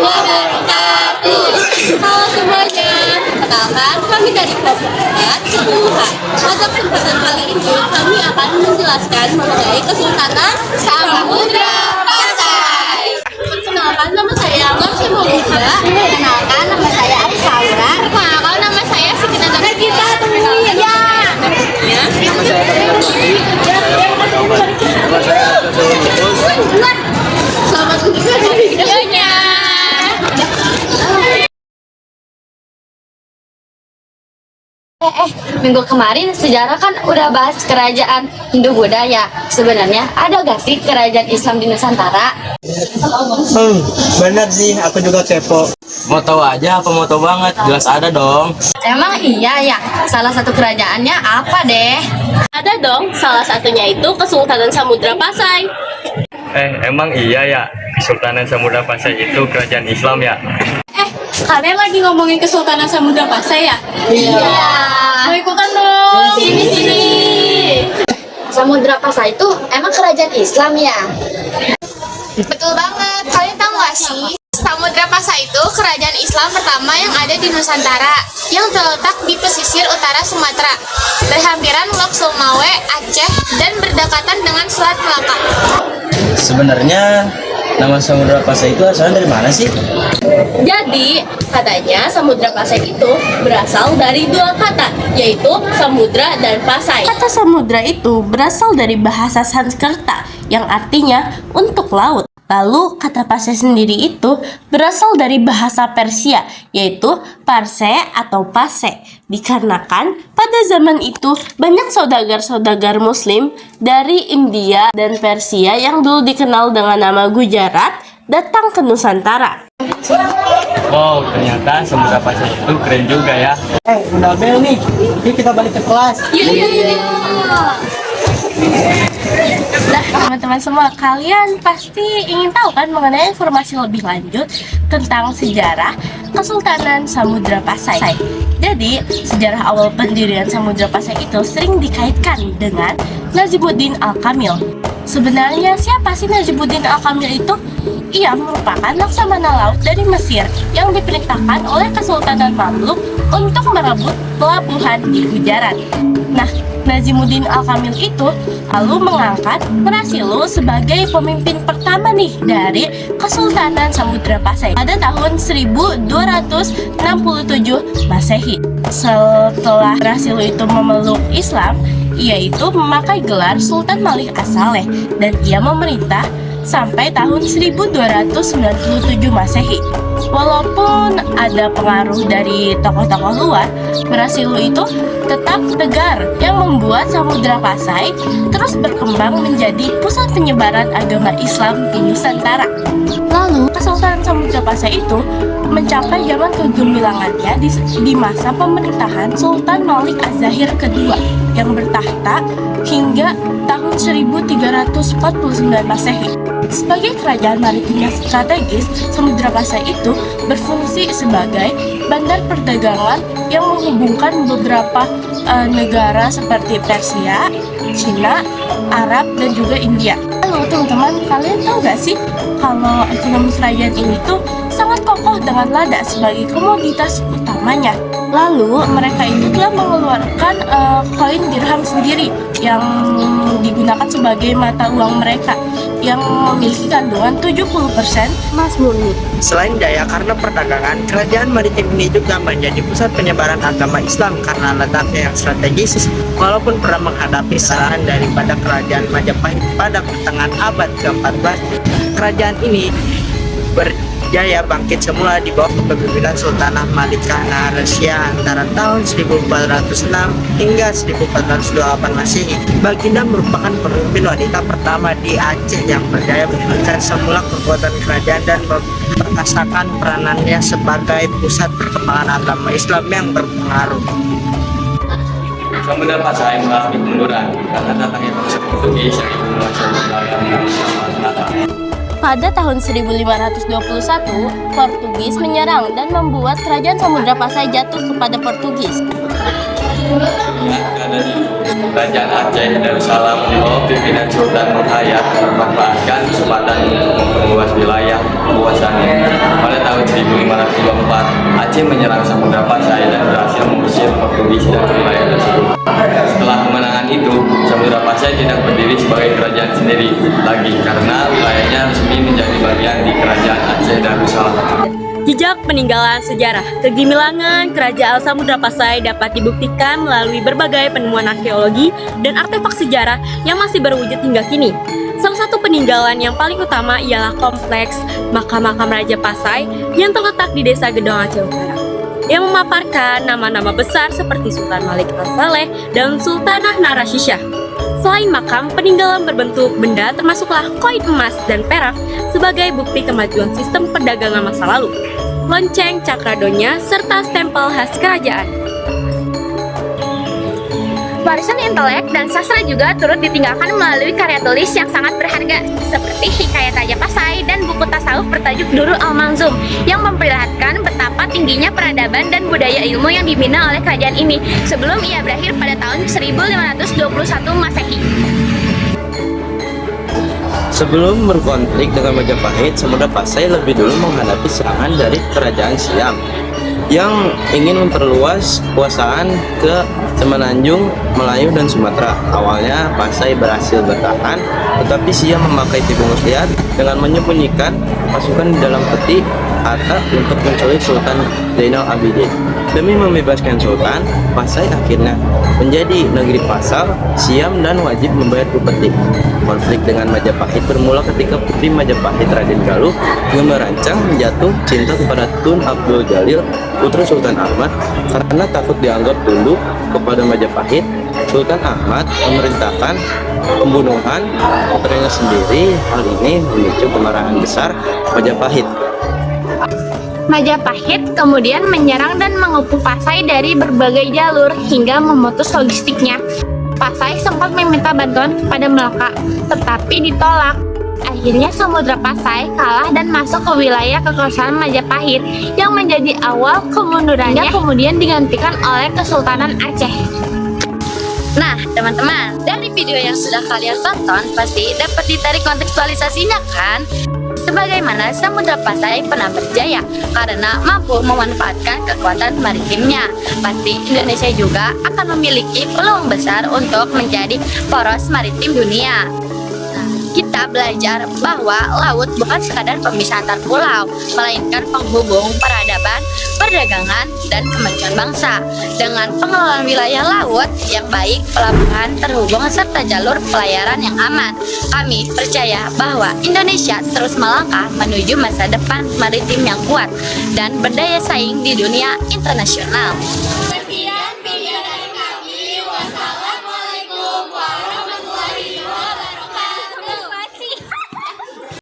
wabarakatuh. Halo semuanya, perkenalkan kami dari kelompok 4 Sepuluhan. Pada kesempatan kali ini kami akan menjelaskan mengenai Kesultanan Samudra Pasai. Perkenalkan nama saya Marsha Maulida. Perkenalkan nama saya Ari Saura. Perkenalkan nama saya Siti Nazar. Kita temuin ya. Selamat menonton videonya. Minggu kemarin sejarah kan udah bahas kerajaan Hindu Buddha ya. Sebenarnya ada gak sih kerajaan Islam di Nusantara? Bener sih, aku juga kepo. Mau tahu aja apa mau tahu banget? Jelas ada dong. Emang iya ya. Salah satu kerajaannya apa deh? Ada dong, salah satunya itu Kesultanan Samudra Pasai. Emang iya ya, Kesultanan Samudra Pasai itu kerajaan Islam ya? Kalian lagi ngomongin Kesultanan Samudra Pasai ya? Iya. Mau ikutan dong, sini. Samudra Pasai itu emang kerajaan Islam ya? Betul banget. Kalian tahu nggak sih? Samudra Pasai itu kerajaan Islam pertama yang ada di Nusantara, yang terletak di pesisir utara Sumatera, berhampiran Lok Sumawe, Aceh, dan berdekatan dengan Selat Melaka. Sebenarnya nama Samudra Pasai itu asalnya dari mana sih? Jadi, katanya Samudra Pasai itu berasal dari dua kata, yaitu samudra dan pasai. Kata samudra itu berasal dari bahasa Sanskerta yang artinya untuk laut. Lalu kata pasai sendiri itu berasal dari bahasa Persia yaitu parse atau pase. Dikarenakan pada zaman itu banyak saudagar-saudagar muslim dari India dan Persia yang dulu dikenal dengan nama Gujarat datang ke Nusantara. Wow, ternyata Samudra Pasai itu keren juga ya. Udah bel nih. Yuk kita balik ke kelas. Nah, teman-teman semua, kalian pasti ingin tahu kan mengenai informasi lebih lanjut tentang sejarah Kesultanan Samudra Pasai. Jadi, sejarah awal pendirian Samudra Pasai itu sering dikaitkan dengan Najimuddin Al-Kamil. Sebenarnya siapa sih Najimuddin Al-Kamil itu? Ia merupakan laksamana laut dari Mesir yang diperintahkan oleh Kesultanan Mamluk untuk merebut pelabuhan di Gujarat. Nah, Najimuddin Al-Kamil itu lalu mengangkat Prasilu sebagai pemimpin pertama nih dari Kesultanan Samudra Pasai pada tahun 1267 Masehi. Setelah Prasilu itu memeluk Islam, ia itu memakai gelar Sultan Malik As-Saleh dan ia memerintah sampai tahun 1297 Masehi. Walaupun ada pengaruh dari tokoh-tokoh luar, Prasilu itu tetap tegar yang membuat Samudra Pasai terus berkembang menjadi pusat penyebaran agama Islam di Nusantara. Lalu, Kesultanan Samudra Pasai itu mencapai zaman kegemilangannya di masa pemerintahan Sultan Malik Az-Zahir kedua yang bertahta hingga tahun 1349 Masehi. Sebagai kerajaan maritim yang strategis, Samudra Pasai itu berfungsi sebagai bandar perdagangan yang menghubungkan beberapa negara seperti Persia, Cina, Arab, dan juga India. Lalu teman-teman, kalian tahu gak sih kalau ekonomi kerajaan ini tuh sangat kokoh dengan lada sebagai komoditas utamanya. Lalu mereka itu telah mengeluarkan koin dirham sendiri yang digunakan sebagai mata uang mereka yang memiliki kandungan 70% emas murni. Selain daya karena perdagangan, kerajaan maritim ini juga menjadi pusat penyebaran agama Islam karena letaknya yang strategis. Walaupun pernah menghadapi serangan daripada kerajaan Majapahit pada pertengahan abad ke-14, kerajaan ini berjaya bangkit semula di bawah kepemimpinan Sultanah Malikah Narsya antara tahun 1406 hingga 1428 Masehi. Baginda merupakan pemimpin wanita pertama di Aceh yang berjaya menghentikan semula kekuatan kerajaan dan merasakan peranannya sebagai pusat perkembangan agama Islam yang berpengaruh. Samudra Pasai mengalami kemunduran karena datangnya bangsa Portugis yang ingin menguasai wilayah Nusantara. Pada tahun 1521, Portugis menyerang dan membuat kerajaan Samudra Pasai jatuh kepada Portugis. Kerajaan Aceh Darussalam di bawah pimpinan Sultan Muhayyad memanfaatkan kesempatan untuk memperluas wilayah kekuasaannya. Pada tahun 1524, Aceh menyerang Samudra Pasai dan berhasil mengusir Portugis dari wilayah tersebut. Setelah kemenangan itu, Samudra Pasai tidak berdiri sebagai kerajaan sendiri lagi karena wilayahnya resmi menjadi bagian di Kerajaan Aceh Darussalam. Jejak peninggalan sejarah kegemilangan Kerajaan Samudra Pasai dapat dibuktikan melalui berbagai penemuan arkeologi dan artefak sejarah yang masih berwujud hingga kini. Salah satu peninggalan yang paling utama ialah kompleks makam-makam Raja Pasai yang terletak di Desa Gedong Aceh Utara, yang memaparkan nama-nama besar seperti Sultan Malik Al-Saleh dan Sultanah Narashisyah. Selain makam, peninggalan berbentuk benda termasuklah koin emas dan perak sebagai bukti kemajuan sistem perdagangan masa lalu, lonceng cakradonya, serta stempel khas kerajaan. Warisan intelek dan sastra juga turut ditinggalkan melalui karya tulis yang sangat berharga seperti Hikayat Raja Pasai dan buku tasawuf bertajuk Durul Al-Manzum yang memperlihatkan betapa tingginya peradaban dan budaya ilmu yang dibina oleh kerajaan ini sebelum ia berakhir pada tahun 1521 Masehi. Sebelum berkonflik dengan Majapahit, Samudra Pasai lebih dulu menghadapi serangan dari Kerajaan Siam yang ingin memperluas kekuasaan ke Semenanjung, Melayu, dan Sumatera. Awalnya Pasai berhasil bertahan, tetapi Siam memakai tipu muslihat dengan menyembunyikan pasukan di dalam peti harta untuk menculik Sultan Zainal Abidin. Demi membebaskan Sultan, Pasai akhirnya menjadi negeri pasar, Siam, dan wajib membayar upeti. Konflik dengan Majapahit bermula ketika putri Majapahit Raden Galuh yang merancang jatuh cinta kepada Tun Abdul Jalil, putra Sultan Ahmad. Karena takut dianggap tunduk kepada Majapahit, Sultan Ahmad memerintahkan pembunuhan putranya sendiri. Hal ini memicu kemarahan besar Majapahit. Majapahit kemudian menyerang dan mengepung Pasai dari berbagai jalur hingga memutus logistiknya. Pasai sempat meminta bantuan kepada Melaka, tetapi ditolak. Akhirnya Samudra Pasai kalah dan masuk ke wilayah kekuasaan Majapahit yang menjadi awal kemundurannya, kemudian digantikan oleh Kesultanan Aceh. Nah, teman-teman, dari video yang sudah kalian tonton pasti dapat ditarik kontekstualisasinya kan? Sebagaimana Samudra Pasai pernah berjaya karena mampu memanfaatkan kekuatan maritimnya. Pasti Indonesia juga akan memiliki peluang besar untuk menjadi poros maritim dunia. Kita belajar bahwa laut bukan sekadar pemisah antar pulau, melainkan penghubung peradaban, perdagangan, dan kemajuan bangsa. Dengan pengelolaan wilayah laut yang baik, pelabuhan terhubung, serta jalur pelayaran yang aman, kami percaya bahwa Indonesia terus melangkah menuju masa depan maritim yang kuat dan berdaya saing di dunia internasional.